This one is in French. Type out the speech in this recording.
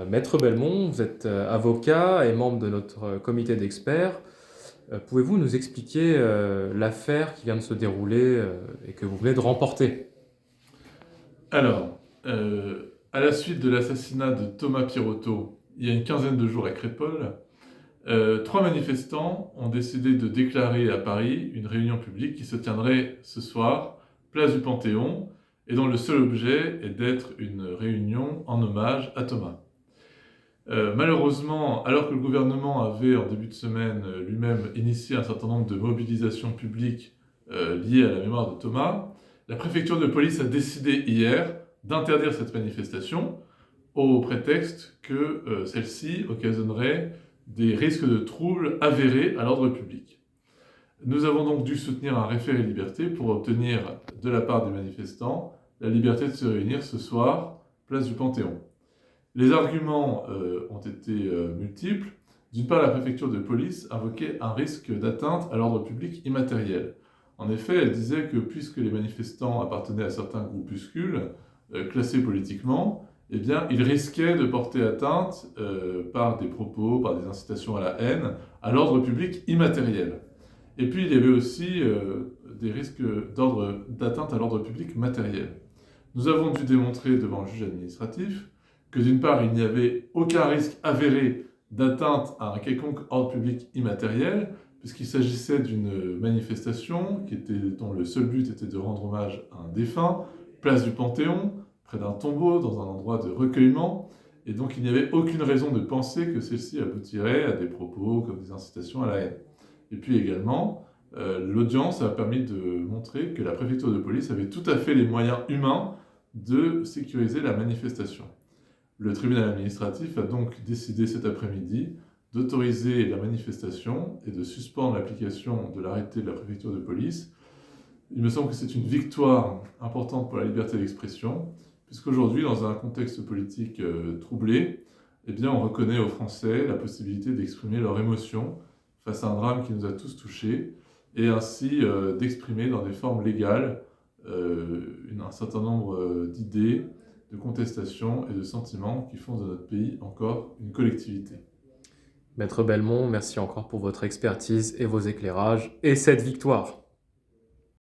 Maître Belmont, vous êtes avocat et membre de notre comité d'experts. Pouvez-vous nous expliquer l'affaire qui vient de se dérouler et que vous venez de remporter? Alors, à la suite de l'assassinat de Thomas Pierotto, il y a une quinzaine de jours à Crépol, trois manifestants ont décidé de déclarer à Paris une réunion publique qui se tiendrait ce soir, place du Panthéon, et dont le seul objet est d'être une réunion en hommage à Thomas. Malheureusement, alors que le gouvernement avait en début de semaine lui-même initié un certain nombre de mobilisations publiques liées à la mémoire de Thomas, la préfecture de police a décidé hier d'interdire cette manifestation au prétexte que celle-ci occasionnerait des risques de troubles avérés à l'ordre public. Nous avons donc dû soutenir un référé-liberté pour obtenir de la part des manifestants la liberté de se réunir ce soir, place du Panthéon. Les arguments ont été multiples. D'une part, la préfecture de police invoquait un risque d'atteinte à l'ordre public immatériel. En effet, elle disait que puisque les manifestants appartenaient à certains groupuscules classés politiquement, eh bien, ils risquaient de porter atteinte par des propos, par des incitations à la haine, à l'ordre public immatériel. Et puis, il y avait aussi des risques d'atteinte à l'ordre public matériel. Nous avons dû démontrer devant le juge administratif que d'une part, il n'y avait aucun risque avéré d'atteinte à un quelconque ordre public immatériel, puisqu'il s'agissait d'une manifestation dont le seul but était de rendre hommage à un défunt, place du Panthéon, près d'un tombeau, dans un endroit de recueillement, et donc il n'y avait aucune raison de penser que celle-ci aboutirait à des propos comme des incitations à la haine. Et puis également, l'audience a permis de montrer que la préfecture de police avait tout à fait les moyens humains de sécuriser la manifestation. Le tribunal administratif a donc décidé cet après-midi d'autoriser la manifestation et de suspendre l'application de l'arrêté de la préfecture de police. Il me semble que c'est une victoire importante pour la liberté d'expression, puisqu'aujourd'hui, dans un contexte politique troublé, eh bien, on reconnaît aux Français la possibilité d'exprimer leurs émotions face à un drame qui nous a tous touchés, et ainsi d'exprimer dans des formes légales un certain nombre d'idées, de contestations et de sentiments qui font de notre pays encore une collectivité. Maître Belmont, merci encore pour votre expertise et vos éclairages et cette victoire.